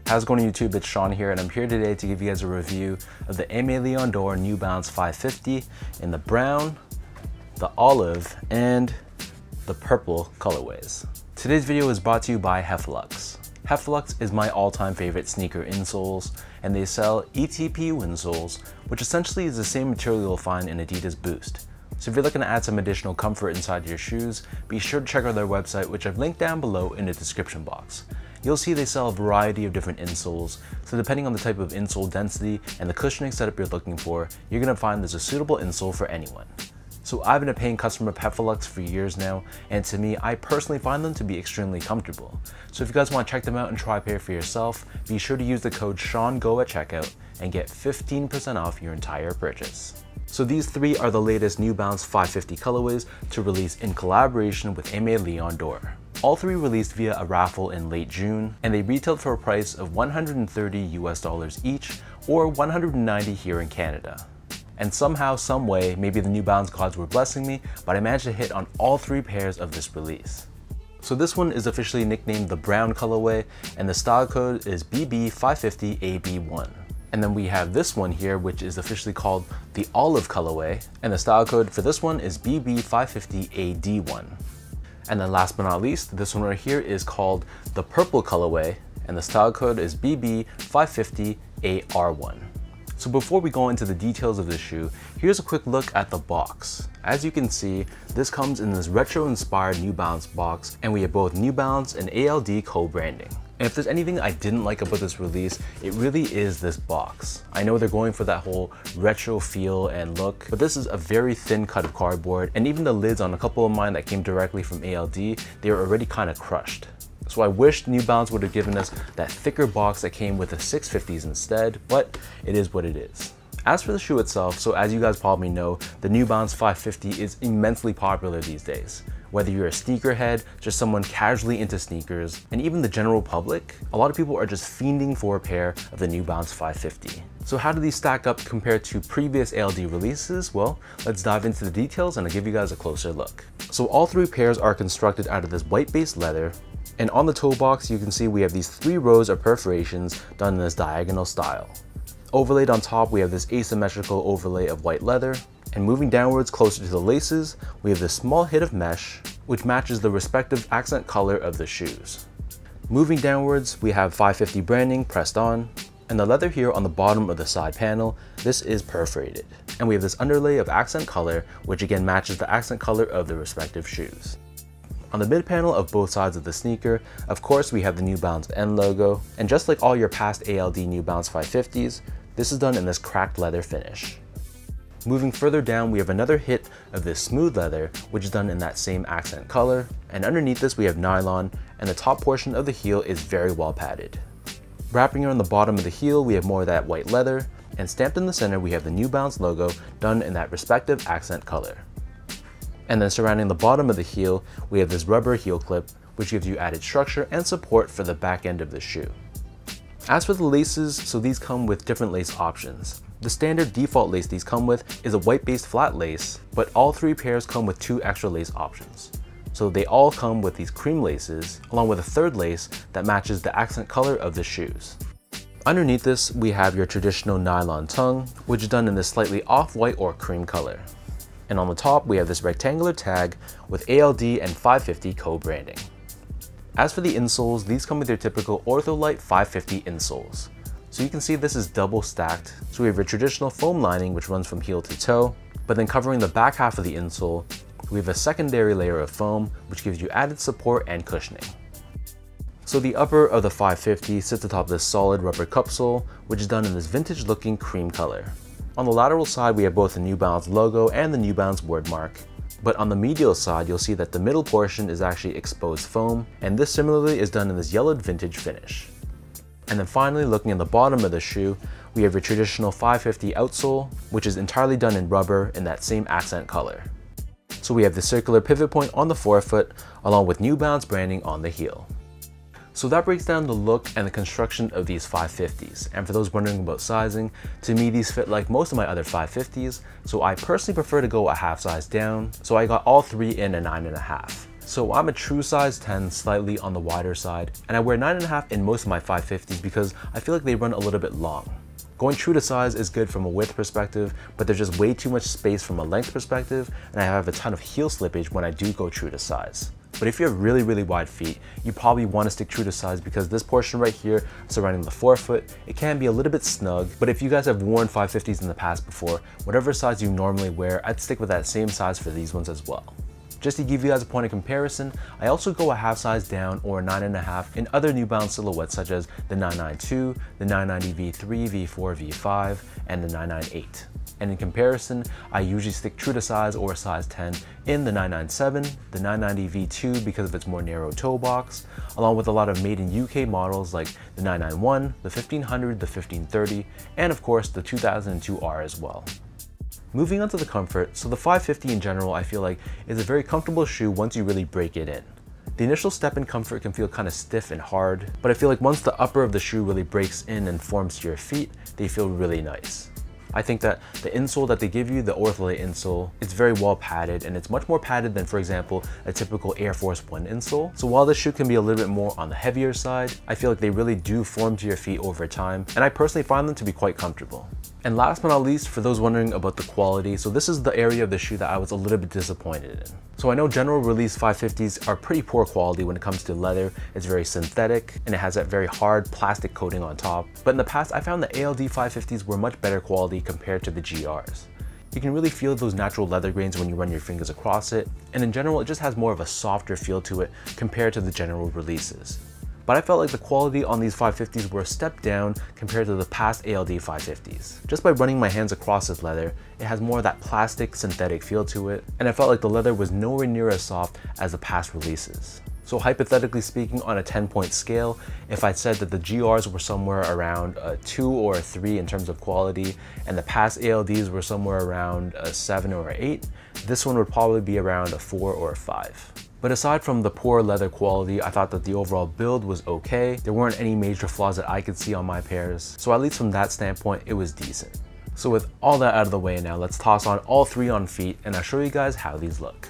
How's it going YouTube? It's Sean here, and I'm here today to give you guys a review of the Aimé Dore New Balance 550 in the brown, the olive, and the purple colorways. Today's video is brought to you by Heflux. Heflux is my all-time favorite sneaker insoles, and they sell ETP insoles, which essentially is the same material you'll find in Adidas Boost. So if you're looking to add some additional comfort inside your shoes, be sure to check out their website, which I've linked down below in the description box. You'll see they sell a variety of different insoles, so depending on the type of insole density and the cushioning setup you're looking for, you're going to find there's a suitable insole for anyone. So I've been a paying customer of Heflux for years now, and to me, I personally find them to be extremely comfortable. So if you guys want to check them out and try a pair for yourself, be sure to use the code SEANGO at checkout and get 15% off your entire purchase. So these three are the latest New Balance 550 colorways to release in collaboration with Aimé Dore. All three released via a raffle in late June, and they retailed for a price of $130 US each, or $190 here in Canada. And somehow, some way, maybe the New Balance gods were blessing me, but I managed to hit on all three pairs of this release. So this one is officially nicknamed the brown colorway, and the style code is BB550AB1. And then we have this one here, which is officially called the olive colorway, and the style code for this one is BB550AD1. And then last but not least, this one right here is called the purple colorway, and the style code is BB550AR1. So before we go into the details of this shoe, here's a quick look at the box. As you can see, this comes in this retro-inspired New Balance box, and we have both New Balance and ALD co-branding. And if there's anything I didn't like about this release, it really is this box. I know they're going for that whole retro feel and look, but this is a very thin cut of cardboard, and even the lids on a couple of mine that came directly from ALD, they were already kind of crushed. So I wish New Balance would have given us that thicker box that came with the 650s instead, but it is what it is. As for the shoe itself, so as you guys probably know, the New Balance 550 is immensely popular these days. Whether you're a sneakerhead, just someone casually into sneakers, and even the general public, a lot of people are just fiending for a pair of the New Balance 550. So how do these stack up compared to previous ALD releases? Well, let's dive into the details and I'll give you guys a closer look. So all three pairs are constructed out of this white-based leather, and on the toe box you can see we have these 3 rows of perforations done in this diagonal style. Overlaid on top we have this asymmetrical overlay of white leather, and moving downwards closer to the laces, we have this small hit of mesh, which matches the respective accent color of the shoes. Moving downwards, we have 550 branding pressed on, and the leather here on the bottom of the side panel, this is perforated. And we have this underlay of accent color, which again matches the accent color of the respective shoes. On the mid panel of both sides of the sneaker, of course we have the New Balance N logo, and just like all your past ALD New Balance 550s, this is done in this cracked leather finish. Moving further down, we have another hit of this smooth leather, which is done in that same accent color, and underneath this we have nylon, and the top portion of the heel is very well padded. Wrapping around the bottom of the heel, we have more of that white leather, and stamped in the center we have the New Balance logo done in that respective accent color. And then surrounding the bottom of the heel, we have this rubber heel clip, which gives you added structure and support for the back end of the shoe. As for the laces, so these come with different lace options. The standard default lace these come with is a white-based flat lace, but all three pairs come with 2 extra lace options. So they all come with these cream laces, along with a third lace that matches the accent color of the shoes. Underneath this, we have your traditional nylon tongue, which is done in this slightly off-white or cream color. And on the top, we have this rectangular tag with ALD and 550 co-branding. As for the insoles, these come with your typical Ortholite 550 insoles. So you can see this is double stacked. So we have your traditional foam lining which runs from heel to toe, but then covering the back half of the insole, we have a secondary layer of foam which gives you added support and cushioning. So the upper of the 550 sits atop this solid rubber cupsole, which is done in this vintage looking cream color. On the lateral side we have both the New Balance logo and the New Balance word mark, but on the medial side you'll see that the middle portion is actually exposed foam, and this similarly is done in this yellowed vintage finish. And then finally, looking at the bottom of the shoe, we have your traditional 550 outsole, which is entirely done in rubber in that same accent color. So we have the circular pivot point on the forefoot, along with New Balance branding on the heel. So that breaks down the look and the construction of these 550s. And for those wondering about sizing, to me these fit like most of my other 550s, so I personally prefer to go a half size down, so I got all three in a 9.5. So I'm a true size 10, slightly on the wider side, and I wear 9.5 in most of my 550s because I feel like they run a little bit long. Going true to size is good from a width perspective, but there's just way too much space from a length perspective, and I have a ton of heel slippage when I do go true to size. But if you have really wide feet, you probably want to stick true to size because this portion right here surrounding the forefoot, it can be a little bit snug. But if you guys have worn 550s in the past before, whatever size you normally wear, I'd stick with that same size for these ones as well. Just to give you guys a point of comparison, I also go a half size down or a 9.5 in other New Balance silhouettes such as the 992, the 990 V3, V4, V5, and the 998. And in comparison, I usually stick true to size or a size 10 in the 997, the 990 V2 because of its more narrow toe box, along with a lot of made in UK models like the 991, the 1500, the 1530, and of course the 2002R as well. Moving on to the comfort, so the 550 in general I feel like is a very comfortable shoe once you really break it in. The initial step in comfort can feel kind of stiff and hard, but I feel like once the upper of the shoe really breaks in and forms to your feet, they feel really nice. I think that the insole that they give you, the ortholite insole, it's very well padded, and it's much more padded than, for example, a typical Air Force One insole. So while this shoe can be a little bit more on the heavier side, I feel like they really do form to your feet over time, and I personally find them to be quite comfortable. And last but not least, for those wondering about the quality, so this is the area of the shoe that I was a little bit disappointed in. So I know general release 550s are pretty poor quality when it comes to leather. It's very synthetic and it has that very hard plastic coating on top. But in the past, I found the ALD 550s were much better quality compared to the GRs. You can really feel those natural leather grains when you run your fingers across it. And in general, it just has more of a softer feel to it compared to the general releases. But I felt like the quality on these 550s were a step down compared to the past ALD 550s. Just by running my hands across this leather, it has more of that plastic synthetic feel to it, and I felt like the leather was nowhere near as soft as the past releases. So hypothetically speaking, on a 10-point scale, if I said that the GRs were somewhere around a 2 or a 3 in terms of quality, and the past ALDs were somewhere around a 7 or an 8, this one would probably be around a 4 or a 5. But aside from the poor leather quality, I thought that the overall build was okay. There weren't any major flaws that I could see on my pairs. So at least from that standpoint, it was decent. So with all that out of the way now, let's toss on all three OnFeet and I'll show you guys how these look.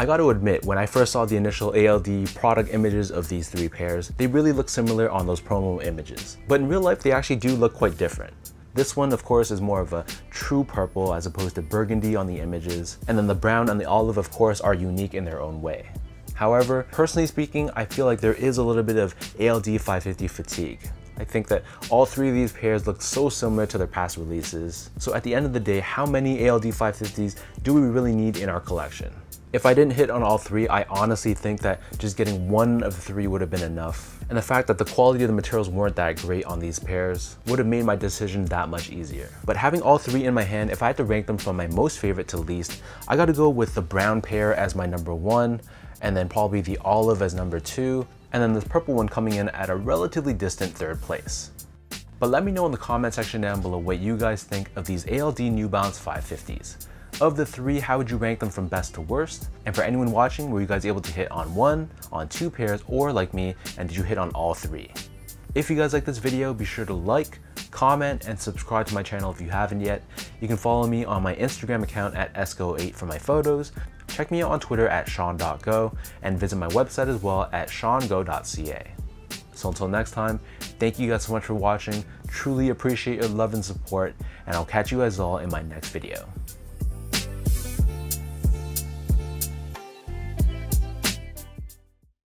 I got to admit, when I first saw the initial ALD product images of these three pairs, they really look similar on those promo images. But in real life, they actually do look quite different. This one, of course, is more of a true purple as opposed to burgundy on the images. And then the brown and the olive, of course, are unique in their own way. However, personally speaking, I feel like there is a little bit of ALD 550 fatigue. I think that all three of these pairs look so similar to their past releases. So at the end of the day, how many ALD 550s do we really need in our collection? If I didn't hit on all three, I honestly think that just getting one of the three would have been enough. And the fact that the quality of the materials weren't that great on these pairs would have made my decision that much easier. But having all three in my hand, if I had to rank them from my most favorite to least, I gotta go with the brown pair as my number 1, and then probably the olive as number 2, and then this purple one coming in at a relatively distant 3rd place. But let me know in the comment section down below what you guys think of these ALD New Balance 550s. Of the three, how would you rank them from best to worst? And for anyone watching, were you guys able to hit on 1, on 2 pairs, or like me, and did you hit on all 3? If you guys like this video, be sure to like, comment, and subscribe to my channel if you haven't yet. You can follow me on my Instagram account at esco8 for my photos. Check me out on Twitter at sean.go and visit my website as well at seango.ca. So until next time, thank you guys so much for watching. Truly appreciate your love and support, and I'll catch you guys all in my next video.